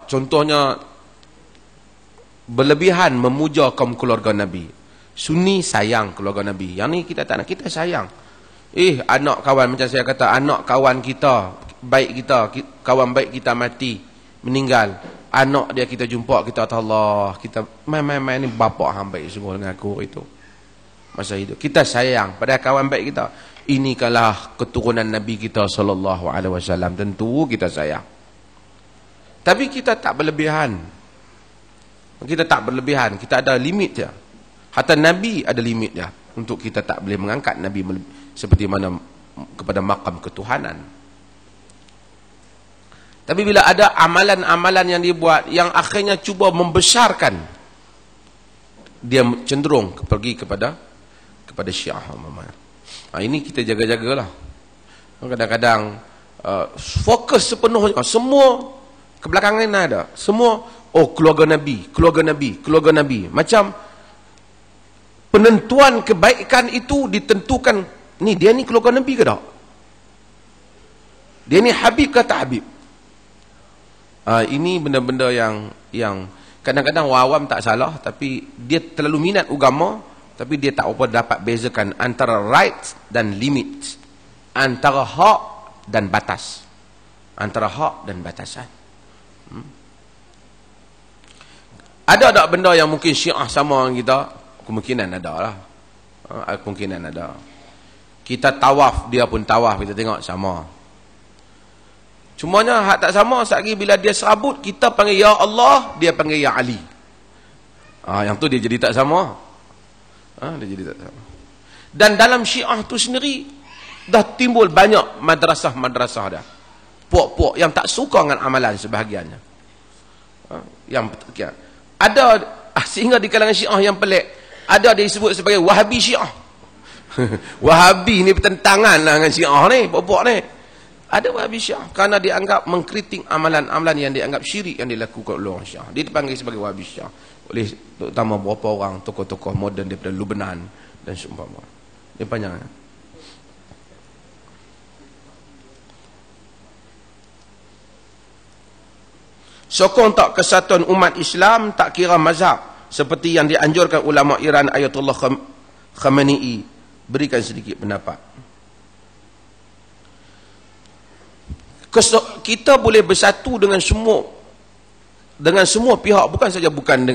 contohnya berlebihan memuja kaum keluarga Nabi. Sunni sayang keluarga Nabi. Yang ni kita tak nak, kita sayang. Anak kawan, macam saya kata, anak kawan kita, baik kita, kawan baik kita mati, meninggal. Anak dia kita jumpa, kita kata Allah, kita main ni bapak hang baik semua dengan aku itu. Masa hidup kita sayang pada kawan baik kita. Ini kalah keturunan Nabi kita sallallahu alaihi wasallam, tentu kita sayang. Tapi kita tak berlebihan. Kita tak berlebihan, kita ada limit dia. Hatta Nabi ada limit dia. Untuk kita tak boleh mengangkat Nabi seperti mana kepada makam ketuhanan. Tapi bila ada amalan-amalan yang dibuat yang akhirnya cuba membesarkan, dia cenderung pergi kepada Syiah. Ini kita jaga-jagalah. Kadang-kadang fokus sepenuhnya, semua kebelakangan ada, semua keluarga Nabi. Macam penentuan kebaikan itu ditentukan, dia ni keluarga Nabi ke tak? Dia ni Habib ke tak Habib? Ini benda-benda yang kadang-kadang awam tak salah, tapi dia terlalu minat agama, tapi dia tak apa dapat bezakan antara right dan limit, antara hak dan batas, antara hak dan batasan. Ada tak benda yang mungkin Syiah sama dengan kita? Kemungkinan ada lah. Kemungkinan ada. Kita tawaf, dia pun tawaf, kita tengok sama. Cumanya hak tak sama, sekali bila dia serabut, kita panggil Ya Allah, dia panggil Ya Ali. Yang tu dia jadi tak sama. Dia jadi tak sama. Dan dalam Syiah tu sendiri, dah timbul banyak madrasah-madrasah dah. Puak-puak yang tak suka dengan amalan sebahagiannya. Ada sehingga di kalangan Syiah yang pelik, ada dia disebut sebagai Wahabi Syiah. Wahabi ni bertentangan lah dengan Syiah ni, puak-puak ni. Ada Wahabi Syiah kerana dianggap mengkritik amalan-amalan yang dianggap syirik yang dilakukan oleh orang Syiah. Dia dipanggil sebagai Wahabi Syiah oleh terutama beberapa orang tokoh-tokoh moden daripada Lebanon dan seumpama. Dia panjang. Sokong tak kesatuan umat Islam, tak kira mazhab, seperti yang dianjurkan ulama Iran Ayatullah Khamenei. Berikan sedikit pendapat. Kita boleh bersatu dengan semua pihak, bukan saja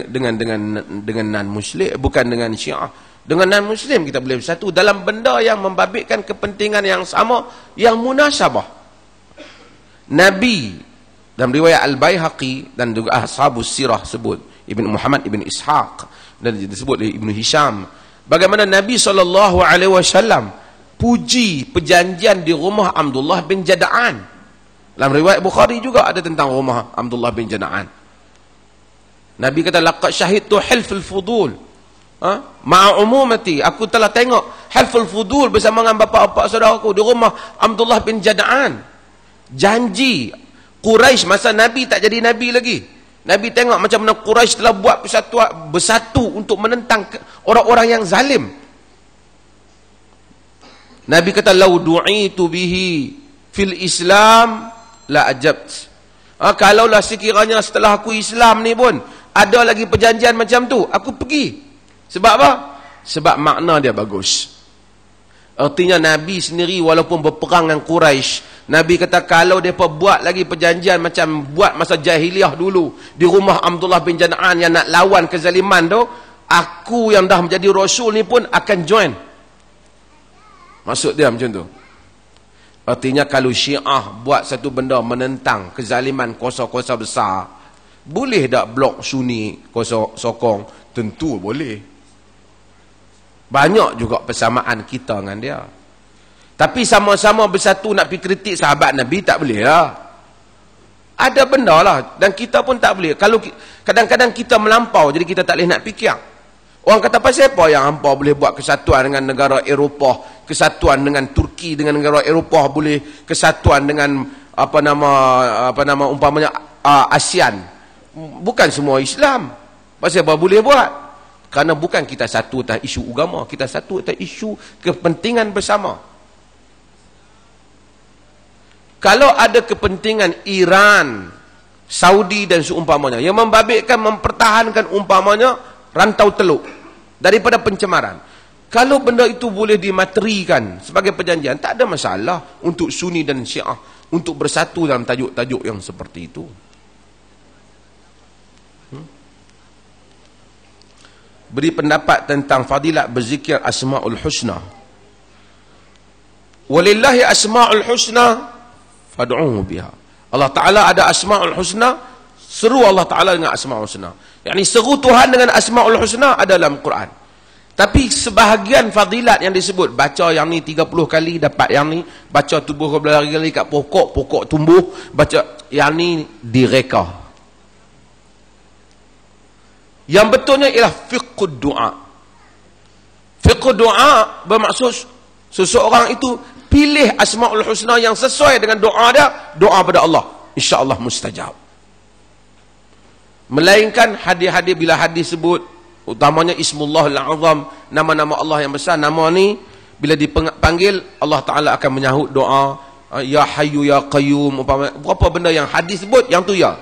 dengan non-muslim, bukan dengan Syiah, dengan non-muslim kita boleh bersatu dalam benda yang membabitkan kepentingan yang sama, yang munasabah. Nabi dalam riwayat Al-Baihaqi dan juga Ashabus Sirah sebut, Ibn Muhammad Ibn Ishaq dan disebut oleh Ibn Hisham, bagaimana Nabi SAW puji perjanjian di rumah Abdullah bin Jada'an. Dalam riwayat Bukhari juga ada tentang rumah Abdullah bin Jada'an. Nabi kata, laqad syahidtu hilful fudul ma'a umumati, aku telah tengok hilful fudul bersama dengan bapa-bapa saudaraku di rumah Abdullah bin Jada'an. Janji Quraisy masa Nabi tak jadi Nabi lagi, Nabi tengok macam mana Quraisy telah buat bersatu untuk menentang orang-orang yang zalim. Nabi kata, lau du'itu bihi fil Islam la ajabt. Kalaulah sekiranya setelah aku Islam ni pun ada lagi perjanjian macam tu, aku pergi. Sebab apa? Sebab makna dia bagus. Artinya Nabi sendiri walaupun berperang dengan Quraisy, Nabi kata kalau mereka buat lagi perjanjian macam buat masa jahiliah dulu di rumah Abdullah bin Jada'an yang nak lawan kezaliman tu, aku yang dah menjadi Rasul ni pun akan join. Maksud dia macam tu. Artinya kalau Syiah buat satu benda menentang kezaliman kuasa-kuasa besar, boleh tak blok Sunni kuasa sokong? Tentu boleh. Banyak juga persamaan kita dengan dia. Tapi sama-sama bersatu nak pergi kritik sahabat Nabi, tak boleh lah. Ada benda lah. Dan kita pun tak boleh. Kalau kadang-kadang kita melampau, jadi kita tak boleh nak fikir. Orang kata, pasal apa yang hampa boleh buat kesatuan dengan negara Eropah, kesatuan dengan Turki dengan negara Eropah, boleh kesatuan dengan apa nama umpamanya ASEAN. Bukan semua Islam. Pasal apa boleh buat? Kerana bukan kita satu atas isu agama, kita satu atas isu kepentingan bersama. Kalau ada kepentingan Iran Saudi dan seumpamanya, yang membabitkan, mempertahankan umpamanya rantau teluk daripada pencemaran. Kalau benda itu boleh dimaterikan sebagai perjanjian, tak ada masalah untuk Sunni dan Syiah untuk bersatu dalam tajuk-tajuk yang seperti itu. Beri pendapat tentang fadilat berzikir Asma'ul Husna. Walillahi Asma'ul Husna fad'uhu biha. Allah Ta'ala ada Asma'ul Husna, seru Allah Ta'ala dengan Asma'ul Husna. Yani seru Tuhan dengan Asma'ul Husna ada dalam Quran. Tapi sebahagian fadilat yang disebut, baca yang ni 30 kali dapat yang ni, baca tubuh kali kat pokok tumbuh, baca yang ni direka. Yang betulnya ialah fiqhud du'a. Fiqhud du'a bermaksud seseorang itu pilih Asma'ul Husna yang sesuai dengan doa dia, doa pada Allah, insya-Allah mustajab. Melainkan hadis-hadis, bila hadis sebut utamanya Ismullahul Azam, nama-nama Allah yang besar, nama ni bila dipanggil Allah Ta'ala akan menyahut doa, ya Hayyu ya Qayyum, berapa benda yang hadis sebut, yang tu ya.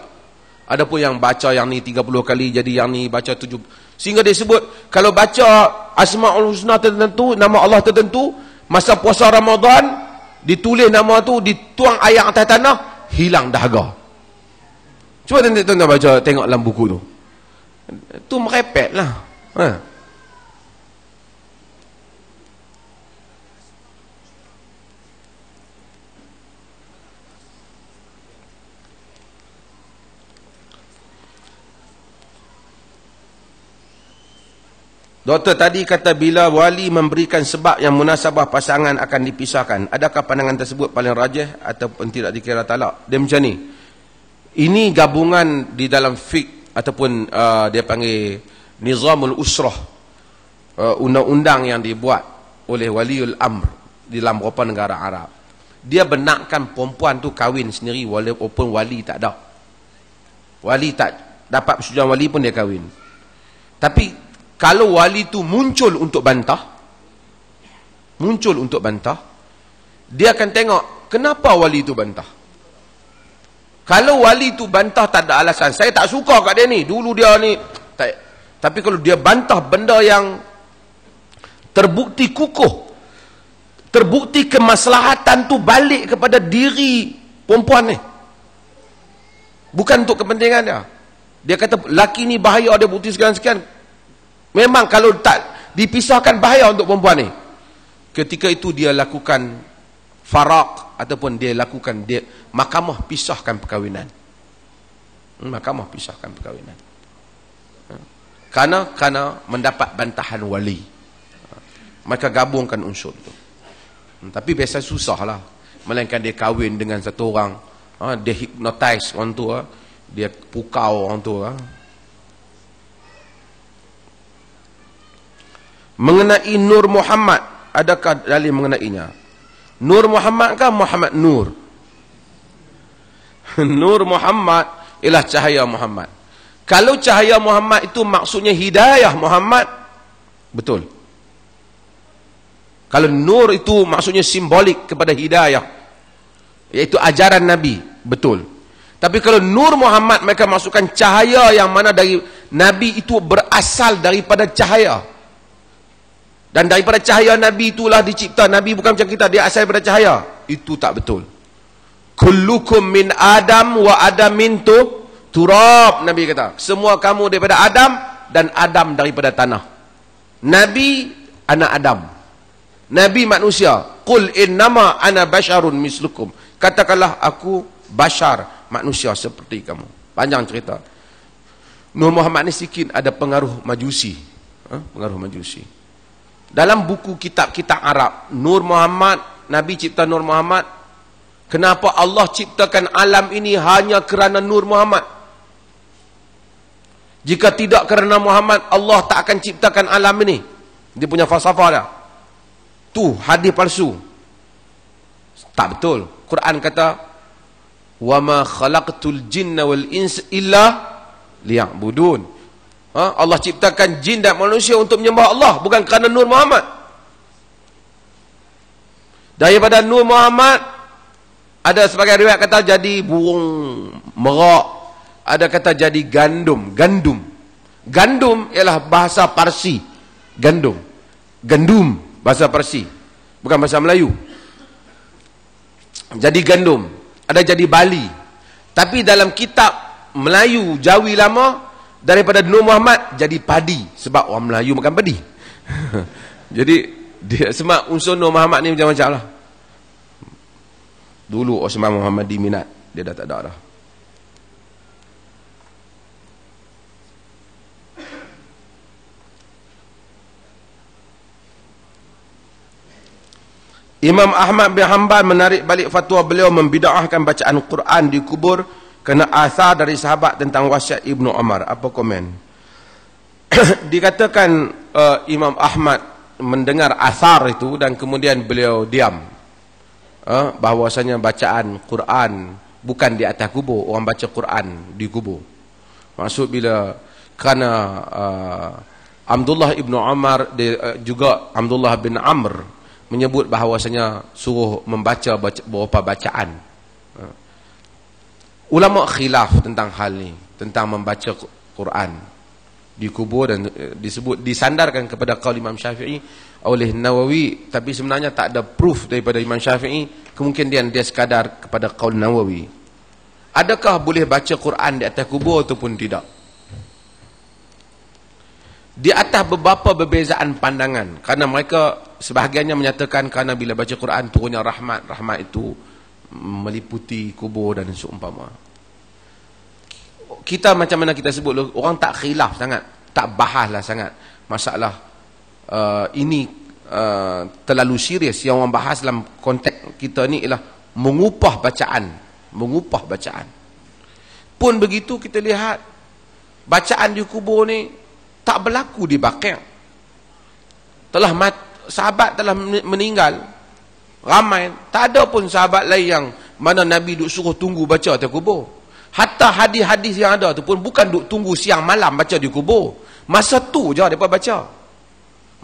Adapun yang baca yang ni 30 kali, jadi yang ni baca 7, sehingga dia sebut kalau baca Asma'ul Husna tertentu, nama Allah tertentu, masa puasa Ramadan ditulis nama tu, dituang air atas tanah, hilang dahaga. Cuba tuan-tuan baca, tengok dalam buku tu. Tu merepek lah. Doktor tadi kata bila wali memberikan sebab yang munasabah pasangan akan dipisahkan. Adakah pandangan tersebut paling rajih ataupun tidak dikira talak? Dia macam ni. Ini gabungan di dalam fiqh ataupun dia panggil Nizamul Usrah, undang-undang yang dibuat oleh Waliul Amr di dalam beberapa negara Arab. Dia benarkan perempuan tu kahwin sendiri walaupun wali tak ada. Wali tak dapat persetujuan wali pun dia kahwin. Tapi kalau wali tu muncul untuk bantah, dia akan tengok kenapa wali tu bantah. Kalau wali tu bantah tak ada alasan, saya tak suka kat dia ni, dulu dia ni tak. Tapi kalau dia bantah benda yang terbukti kukuh, terbukti kemaslahatan tu balik kepada diri perempuan ni, bukan untuk kepentingan dia. Dia kata laki ni bahaya, dia bukti sekian-sekian. Memang kalau tak dipisahkan bahaya untuk perempuan ni. Ketika itu dia lakukan faraq ataupun dia lakukan, dia mahkamah pisahkan perkahwinan. Mahkamah pisahkan perkahwinan. Karena mendapat bantahan wali. Maka gabungkan unsur itu. Tapi biasa susahlah. Melainkan dia kahwin dengan satu orang, dia hypnotize orang tu, dia pukau orang tu. Mengenai Nur Muhammad, adakah dalil mengenainya? Nur Muhammad kan Muhammad Nur? Nur Muhammad ialah cahaya Muhammad. Kalau cahaya Muhammad itu maksudnya hidayah Muhammad, betul. Kalau nur itu maksudnya simbolik kepada hidayah, iaitu ajaran Nabi, betul. Tapi kalau Nur Muhammad mereka masukkan cahaya yang mana dari Nabi itu berasal daripada cahaya. Dan daripada cahaya Nabi itulah dicipta. Nabi bukan macam kita, dia asal daripada cahaya. Itu tak betul. Kullukum min Adam wa Adam min turab, Nabi kata. Semua kamu daripada Adam dan Adam daripada tanah. Nabi anak Adam. Nabi manusia. Qul innama ana basyarun mislukum. Katakanlah aku bashar, manusia seperti kamu. Panjang cerita. Nur Muhammad ni sikit ada pengaruh Majusi. Pengaruh Majusi. Dalam buku kitab-kitab Arab, Nur Muhammad, Nabi cipta Nur Muhammad. Kenapa Allah ciptakan alam ini hanya kerana Nur Muhammad? Jika tidak kerana Muhammad, Allah tak akan ciptakan alam ini. Dia punya falsafah dah. Tu hadis palsu. Tak betul. Quran kata, "Wa ma khalaqtul jinna wal insa illa liya'budun." Allah ciptakan jin dan manusia untuk menyembah Allah, bukan kerana Nur Muhammad. Daripada Nur Muhammad ada sebagai riwayat kata jadi burung merak, Ada kata jadi gandum. Gandum ialah bahasa Parsi. Gandum bahasa Parsi, bukan bahasa Melayu. Jadi gandum. Ada jadi bali. Tapi dalam kitab Melayu Jawi lama, daripada Nur Muhammad jadi padi, sebab orang Melayu makan padi. Jadi dia sebab unsur Nur Muhammad ni macam-macam lah. Dulu Osman Muhammad diminat, dia dah tak ada dah. Imam Ahmad bin Hanbal menarik balik fatwa beliau membida'ahkan bacaan Quran di kubur kerana asar dari sahabat tentang wasiat Ibnu Umar. Apa komen? Dikatakan Imam Ahmad mendengar asar itu dan kemudian beliau diam. Bahawasanya bacaan Quran bukan di atas kubur, orang baca Quran di kubur. Maksud bila kerana Abdullah Ibnu Umar juga Abdullah bin Amr menyebut bahawasanya suruh membaca beberapa bacaan. Ulama khilaf tentang hal ni, tentang membaca Quran di kubur, dan disebut disandarkan kepada qaul Imam Syafi'i oleh Nawawi, tapi sebenarnya tak ada proof daripada Imam Syafi'i, kemungkinan dia sekadar kepada qaul Nawawi. Adakah boleh baca Quran di atas kubur ataupun tidak? Di atas beberapa perbezaan pandangan, kerana mereka sebahagiannya menyatakan kerana bila baca Quran turunnya rahmat itu meliputi kubur dan seumpama. Kita macam mana kita sebut, orang tak khilaf sangat, tak bahaslah sangat masalah ini terlalu serius. Yang orang bahas dalam konteks kita ni ialah mengupah bacaan. Pun begitu kita lihat bacaan di kubur ni tak berlaku di Baqi'. Sahabat telah meninggal ramai, tak ada pun sahabat lain yang mana Nabi duk suruh tunggu baca atas kubur. Hatta hadis-hadis yang ada tu pun bukan duk tunggu siang malam baca di kubur, masa tu je mereka baca.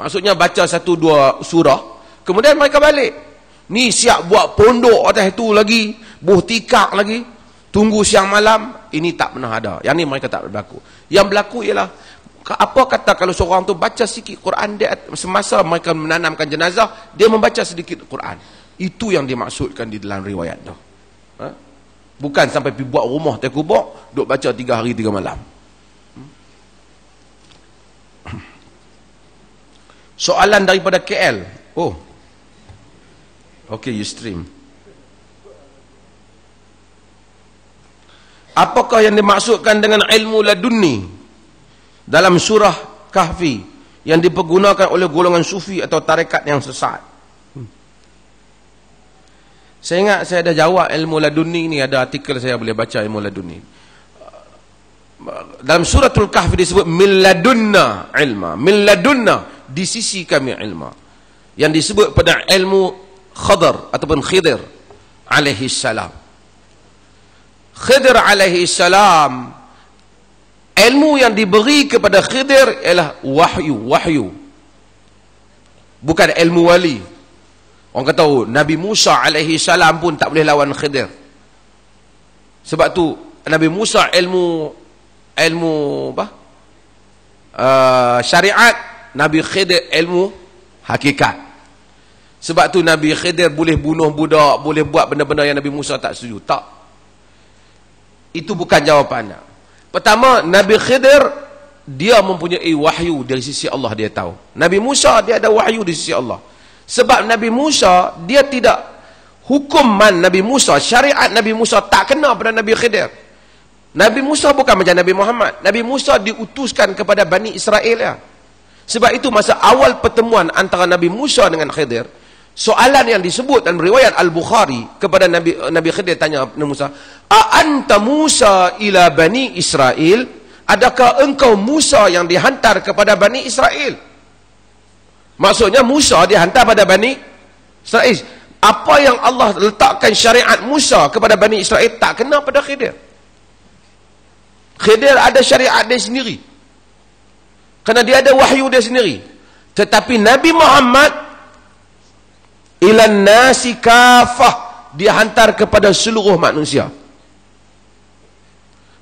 Maksudnya baca 1-2 surah, kemudian mereka balik. Ni siap buat pondok atas tu lagi, buh tikak lagi, tunggu siang malam. Ini tak pernah ada. Yang ni mereka tak berlaku. Yang berlaku ialah, apa kata kalau seorang tu baca sikit Quran dia, semasa mereka menanamkan jenazah, dia membaca sedikit Quran. Itu yang dimaksudkan di dalam riwayat tu. Bukan sampai pergi buat rumah tak kubur, duk baca 3 hari 3 malam. Soalan daripada KL. Okay, you stream. Apakah yang dimaksudkan dengan ilmu ladunni dalam surah Kahfi yang dipergunakan oleh golongan sufi atau tarekat yang sesat? Saya ingat saya dah jawab ilmu ladunni ni, ada artikel saya boleh baca ilmu ladunni. Dalam suratul Kahfi disebut min ladunna ilma, min ladunna, di sisi kami ilma. Yang disebut pada ilmu Khadar ataupun Khidir alaihi salam. Khidir alaihi salam, ilmu yang diberi kepada Khidir ialah wahyu. Bukan ilmu wali. Orang kata Nabi Musa alaihi salam pun tak boleh lawan Khidir. Sebab tu Nabi Musa ilmu syariat, Nabi Khidir ilmu hakikat. Sebab tu Nabi Khidir boleh bunuh budak, boleh buat benda-benda yang Nabi Musa tak setuju. Tak. Itu bukan jawapannya. Pertama, Nabi Khidir dia mempunyai wahyu dari sisi Allah, dia tahu. Nabi Musa dia ada wahyu dari sisi Allah. Sebab Nabi Musa dia tidak, hukuman Nabi Musa, syariat Nabi Musa tak kena pada Nabi Khidir. Nabi Musa bukan macam Nabi Muhammad. Nabi Musa diutuskan kepada Bani Israel ya. Sebab itu masa awal pertemuan antara Nabi Musa dengan Khidir, soalan yang disebut dalam riwayat Al-Bukhari kepada Nabi Khidir tanya Nabi Musa, "A anta Musa ila Bani Israel?" Adakah engkau Musa yang dihantar kepada Bani Israel? Maksudnya Musa dihantar pada Bani Israel. Apa yang Allah letakkan syariat Musa kepada Bani Israel tak kena pada Khidir. Khidir ada syariat dia sendiri, kerana dia ada wahyu dia sendiri. Tetapi Nabi Muhammad ilan nasi kafah, dihantar kepada seluruh manusia.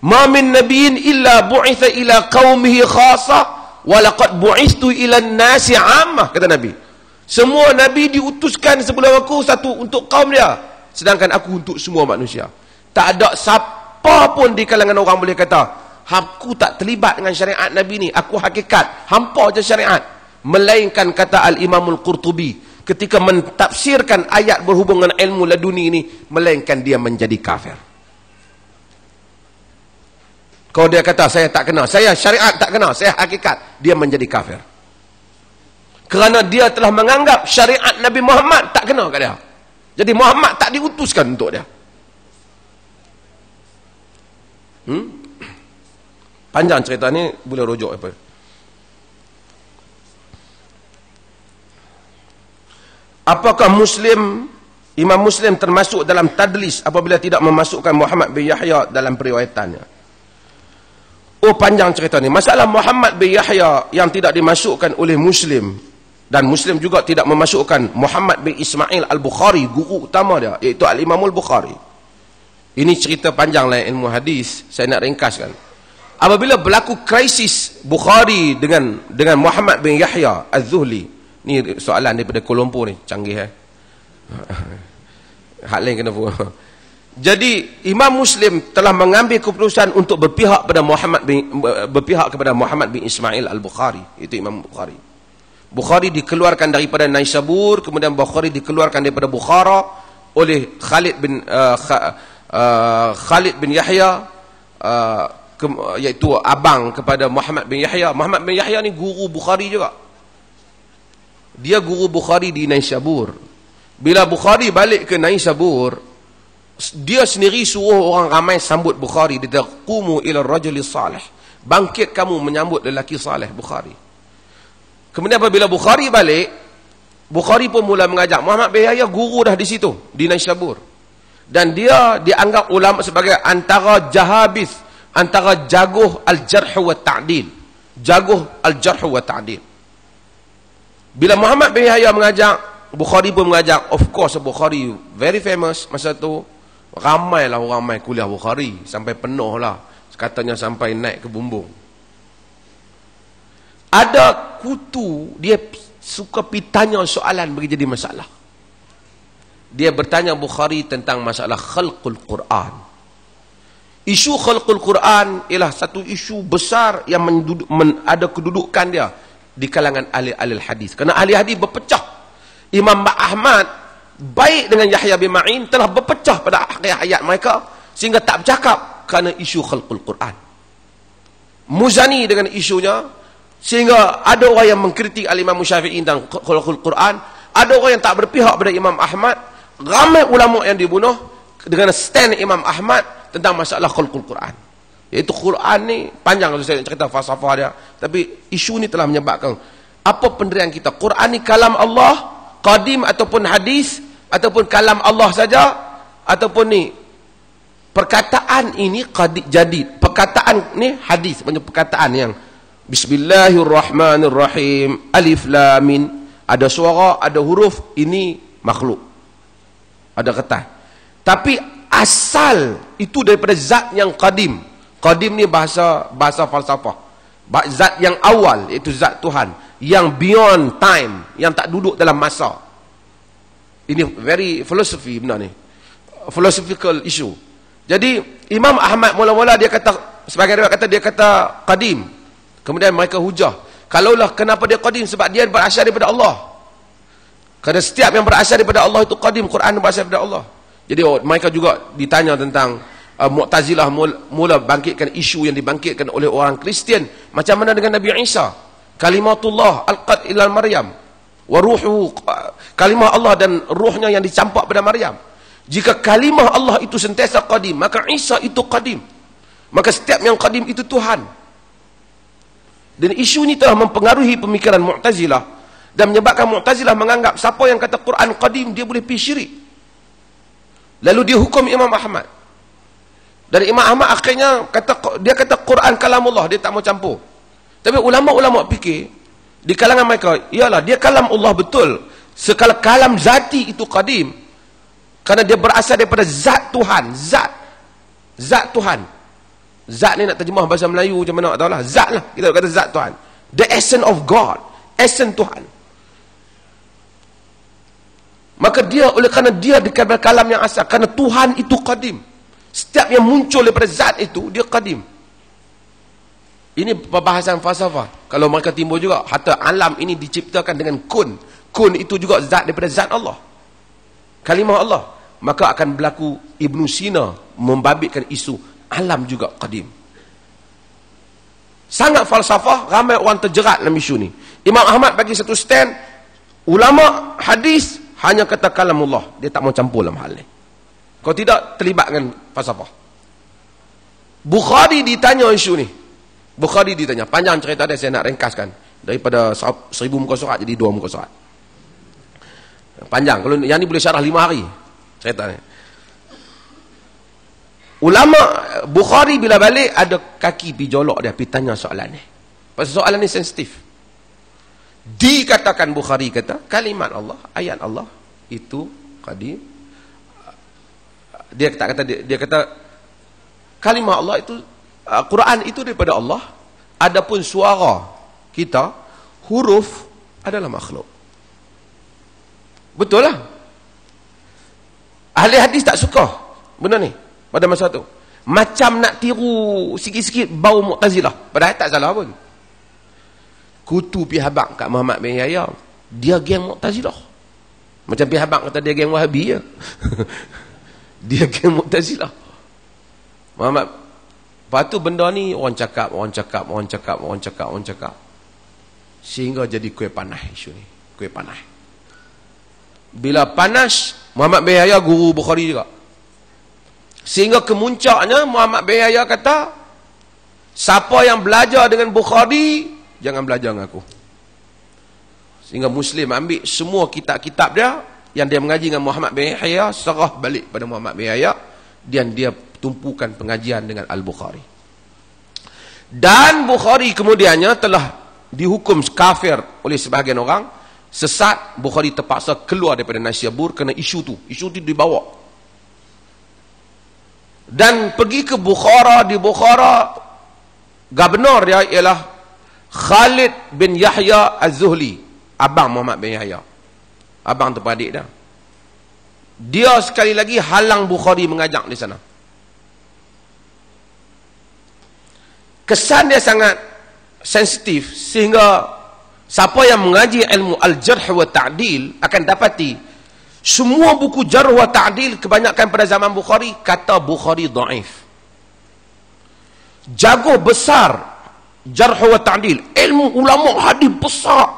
Ma min nabiyyin illa bu'itha ila qaumihi khassa wa laqad bu'istu ila an-nasi 'ammah, kata Nabi. Semua nabi diutuskan sebelum aku satu untuk kaum dia, sedangkan aku untuk semua manusia. Tak ada siapa pun di kalangan orang boleh kata aku tak terlibat dengan syariat Nabi ni, aku hakikat hampa je syariat. Melainkan kata Al-Imam Al-Qurtubi ketika mentafsirkan ayat berhubungan dengan ilmu laduni ini, melainkan dia menjadi kafir. Kalau dia kata saya tak kenal, saya syariat tak kenal, saya hakikat, dia menjadi kafir. Kerana dia telah menganggap syariat Nabi Muhammad tak kena kat dia. Jadi Muhammad tak diutuskan untuk dia. Panjang cerita ni, boleh rujuk apa. Apakah Imam Muslim termasuk dalam tadlis apabila tidak memasukkan Muhammad bin Yahya dalam periwayatannya? Oh, panjang cerita ni. Masalah Muhammad bin Yahya yang tidak dimasukkan oleh Muslim, dan Muslim juga tidak memasukkan Muhammad bin Ismail Al-Bukhari, guru utama dia, iaitu Al-Imam Al-Bukhari. Ini cerita panjang lah ilmu hadis, saya nak ringkaskan. Apabila berlaku krisis Bukhari dengan Muhammad bin Yahya Az-Zuhli, ni soalan daripada Kuala Lumpur ni, canggih hak lain kena buat. Jadi Imam Muslim telah mengambil keputusan untuk berpihak kepada Muhammad bin Ismail Al-Bukhari, itu Imam Bukhari. Bukhari dikeluarkan daripada Naisabur, kemudian Bukhari dikeluarkan daripada Bukhara oleh Khalid bin Yahya, iaitu abang kepada Muhammad bin Yahya. Muhammad bin Yahya ni guru Bukhari juga. Dia guru Bukhari di Naisabur. Bila Bukhari balik ke Naisabur, dia sendiri suruh orang ramai sambut Bukhari. Dia kata, qumu ila rajuli salih, bangkit kamu menyambut lelaki salih Bukhari. Kemudian apabila Bukhari balik, Bukhari pun mula mengajak. Muhammad bin Yahya guru dah di situ, di Naisabur, dan dia dianggap ulama sebagai antara jahabis, antara jaguh al-jarh wa ta'dil, jaguh al-jarh wa ta'dil. Bila Muhammad bin Yahya mengajak, Bukhari pun mengajak. Of course Bukhari very famous masa tu. Ramailah orang mai kuliah Bukhari, sampai penuh lah, katanya sampai naik ke bumbung. Ada kutu, dia suka pitanya soalan bagi jadi masalah. Dia bertanya Bukhari tentang masalah khalqul Quran. Isu khalqul Quran ialah satu isu besar yang ada kedudukan dia di kalangan ahli-ahli hadis. Kerana ahli hadis berpecah. Imam Ahmad baik dengan Yahya bin Ma'in telah berpecah pada akhir hayat mereka sehingga tak bercakap kerana isu khalqul Quran. Muzani dengan isunya, sehingga ada orang yang mengkritik al-Imam Syafi'i tentang khalqul Quran, ada orang yang tak berpihak pada Imam Ahmad. Ramai ulama yang dibunuh dengan stand Imam Ahmad tentang masalah khalqul Quran. Iaitu Quran ni panjang kalau saya nak cerita falsafah dia, tapi isu ni telah menyebabkan apa pendirian kita. Quran ni kalam Allah, qadim ataupun hadis, ataupun kalam Allah saja, ataupun ni perkataan ini jadid, perkataan ni hadis, banyak perkataan yang Bismillahirrahmanirrahim, alif lam mim, ada suara, ada huruf, ini makhluk, ada kertas. Tapi asal itu daripada zat yang qadim. Qadim ni bahasa falsafah, zat yang awal, iaitu zat Tuhan yang beyond time, yang tak duduk dalam masa. Ini very philosophy benar ni, philosophical issue. Jadi Imam Ahmad mula-mula dia kata, sebagai riwayat kata, dia kata qadim. Kemudian mereka hujah, kalaulah kenapa dia qadim, sebab dia berasal daripada Allah. Kerana setiap yang berasal daripada Allah itu qadim, Quran berasal daripada Allah. Jadi mereka juga ditanya tentang Mu'tazilah mula bangkitkan isu yang dibangkitkan oleh orang Kristian, macam mana dengan Nabi Isa, kalimatullah alqat ila Maryam wa ruhuhu, kalimah Allah dan ruhnya yang dicampak pada Maryam. Jika kalimah Allah itu sentiasa qadim, maka Isa itu qadim, maka setiap yang qadim itu Tuhan. Dan isu ini telah mempengaruhi pemikiran Mu'tazilah dan menyebabkan Mu'tazilah menganggap siapa yang kata Quran qadim dia boleh pergi syirik. Lalu dia hukum Imam Ahmad. Dan Imam Ahmad akhirnya dia kata Quran kalamullah, dia tak mau campur. Tapi ulama-ulama fikir di kalangan mereka, iyalah dia kalam Allah betul, sekala kalam zati itu qadim, kerana dia berasal daripada zat Tuhan, zat Tuhan. Zat ni nak terjemah bahasa Melayu macam mana tak tahulah. Zat lah. Kita kata zat Tuhan. The essence of God. Essence Tuhan. Maka dia, oleh kerana dia dekat kalam yang asal, kerana Tuhan itu qadim. Setiap yang muncul daripada zat itu, dia qadim. Ini perbahasan falsafah. Kalau mereka timbul juga, hatta alam ini diciptakan dengan kun. Kun itu juga zat daripada zat Allah. Kalimah Allah. Maka akan berlaku Ibn Sina membabitkan isu alam juga qadim. Sangat falsafah, ramai orang terjerat dalam isu ni. Imam Ahmad bagi satu stand, ulama hadis hanya kata kalamullah, dia tak mau campur dalam hal ni. Kalau tidak, terlibat dengan falsafah. Bukhari ditanya isu ni. Bukhari ditanya, panjang cerita dia, saya nak ringkaskan. Daripada 1000 muka surat jadi 2 muka surat. Panjang, kalau yang ni boleh syarah 5 hari ceritanya. Ulama Bukhari bila balik, ada kaki pi jolok dia, pi tanya soalan ni. Pasal soalan ni sensitif. Dikatakan Bukhari kata, kalimat Allah, ayat Allah itu qadim. Dia kata kalimat Allah itu, Quran itu daripada Allah. Adapun suara kita, huruf adalah makhluk. Betul lah. Ahli hadis tak suka benda ni pada masa tu. Macam nak tiru sikit-sikit bau Mu'tazilah. Padahal tak salah pun. Kutu pi habaq kat Muhammad bin Yahya, dia geng Mu'tazilah. Macam pi habaq kata dia geng Wahabi ya. Dia geng Mu'tazilah. Muhammad. Lepas tu benda ni orang cakap. Sehingga jadi kuih panas isu ni. Kuih panas. Bila panas, Muhammad bin Yahya guru Bukhari juga. Sehingga kemuncaknya Muhammad bin Yahya kata, siapa yang belajar dengan Bukhari, jangan belajar dengan aku. Sehingga Muslim ambil semua kitab-kitab dia yang dia mengaji dengan Muhammad bin Yahya, serah balik pada Muhammad bin Yahya, dan dia tumpukan pengajian dengan Al-Bukhari. Dan Bukhari kemudiannya telah dihukum kafir oleh sebahagian orang. Sesat, Bukhari terpaksa keluar daripada Naisabur kerana isu tu dibawa. Dan pergi ke Bukhara. Di Bukhara, gubernur dia ialah Khalid bin Yahya Az-Zuhli, abang Muhammad bin Yahya, abang teradik dia. Dia sekali lagi halang Bukhari mengajak di sana. Kesan dia sangat sensitif, sehingga siapa yang mengaji ilmu al-jarh wa ta'dil akan dapati semua buku jarh wa ta'dil kebanyakan pada zaman Bukhari kata Bukhari dhaif. Jago besar jarh wa ta'dil, ilmu ulama hadis besar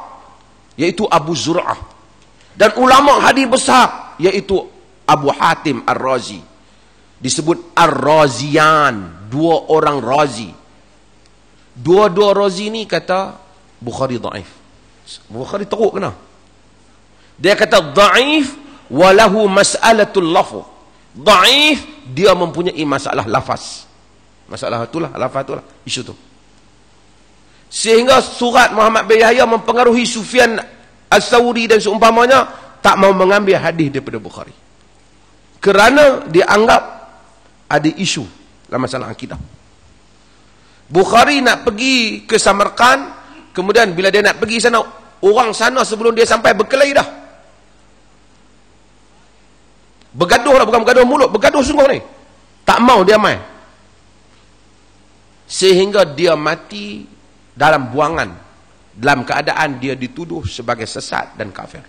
iaitu Abu Zur'ah, dan ulama hadis besar iaitu Abu Hatim Ar-Razi. Disebut Ar-Raziyan, dua orang Razi. Dua-dua Razi ni kata Bukhari dhaif. Bukhari teruk kena. Dia kata dhaif walahu mas'alatul lafz. Dhaif, dia mempunyai masalah lafaz. Masalah itulah, lafaz itulah, isu tu. Sehingga surat Muhammad bin Yahya mempengaruhi Sufyan As-Sawri dan seumpamanya tak mau mengambil hadis daripada Bukhari. Kerana dianggap ada isu dalam masalah akidah. Bukhari nak pergi ke Samarkand, kemudian bila dia nak pergi sana, orang sana sebelum dia sampai berkelahi dah. Bergaduh lah, bukan bergaduh mulut, bergaduh sungguh ni. Tak mau dia main. Sehingga dia mati dalam buangan, dalam keadaan dia dituduh sebagai sesat dan kafir.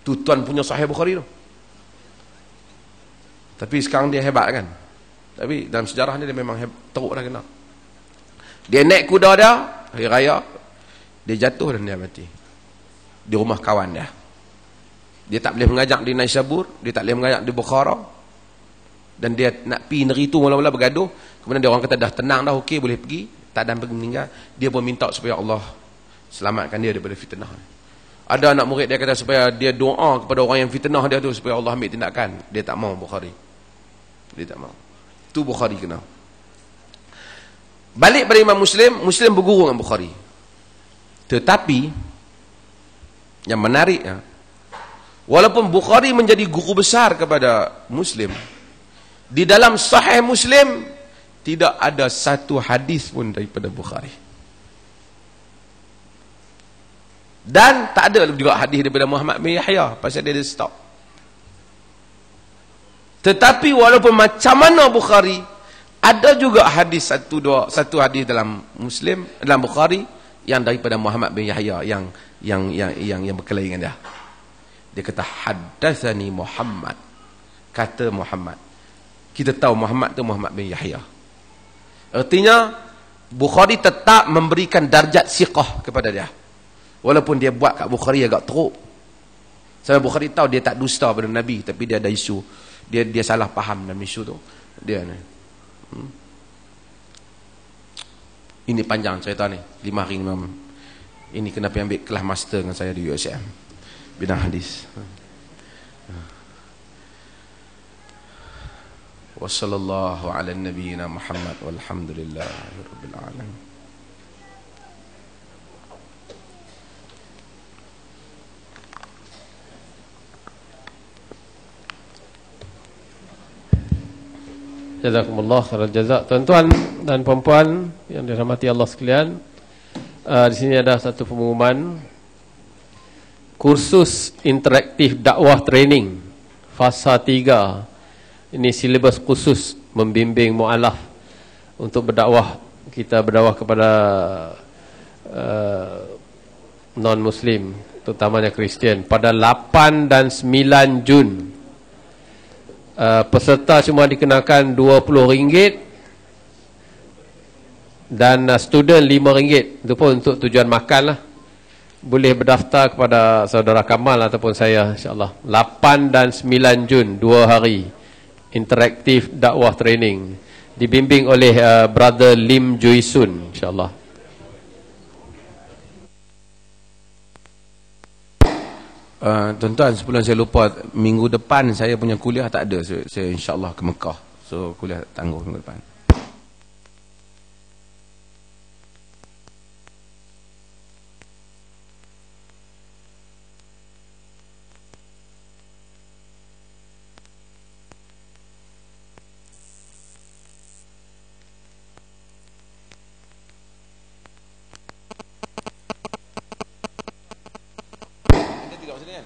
Tu tuan punya Sahih Bukhari tu. Tapi sekarang dia hebat kan. Tapi dalam sejarah ni dia memang teruk dah kena. Dia naik kuda dia, hari raya, dia jatuh dan dia mati. Di rumah kawan dia. Dia tak boleh mengajak di Naisabur, dia tak boleh mengajak di Bukhara. Dan dia nak pergi negeri tu mula-mula bergaduh. Kemudian dia orang kata dah tenang dah, okey boleh pergi. Tak dan pergi meninggal. Dia pun minta supaya Allah selamatkan dia daripada fitnah. Ada anak murid dia kata supaya dia doa kepada orang yang fitnah dia tu supaya Allah ambil tindakan. Dia tak mau Bukhari. Dia tak mau. Tu Bukhari kena. Balik pada Imam Muslim, Muslim berguru dengan Bukhari. Tetapi yang menariknya, walaupun Bukhari menjadi guru besar kepada Muslim, di dalam Sahih Muslim tidak ada satu hadis pun daripada Bukhari. Dan tak ada juga hadis daripada Muhammad bin Yahya, pasal dia stop. Tetapi walaupun macam mana Bukhari, ada juga hadis satu hadis dalam Muslim, dalam Bukhari yang daripada Muhammad bin Yahya yang berkelahi dengan dia. Dia kata haddatsani Muhammad. Kata Muhammad. Kita tahu Muhammad tu Muhammad bin Yahya. Artinya Bukhari tetap memberikan darjat siqah kepada dia. Walaupun dia buat kat Bukhari agak teruk. Sebab Bukhari tahu dia tak dusta pada Nabi, tapi dia ada isu. Dia salah faham dalam isu tu. Dia ni. Ini panjang cerita ni. 5 hari 5 malam. Ini kenapa ambil kelas master dengan saya di USM. Bidang hadis. Wassallallahu ala nabiyyina Muhammad walhamdulillahi rabbil alamin. Jazakumullah khairal jazak. Tuan-tuan dan puan-puan yang dirahmati Allah sekalian, di sini ada satu pengumuman kursus interaktif dakwah training fasa 3. Ini silibus khusus membimbing mualaf untuk berdakwah. Kita berdakwah kepada non-muslim, terutamanya Kristian, pada 8 dan 9 Jun. Peserta cuma dikenakan RM20 dan student RM5. Itu pun untuk tujuan makan lah. Boleh berdaftar kepada saudara Kamal ataupun saya, insyaAllah. 8 dan 9 Jun, 2 hari interaktif dakwah training, dibimbing oleh Brother Lim Jui Sun, insyaAllah. Tuan-tuan, sebelum saya lupa, minggu depan saya punya kuliah tak ada. Saya insyaAllah ke Mekah. So kuliah tangguh minggu depan. Ada juga maksudnya kan?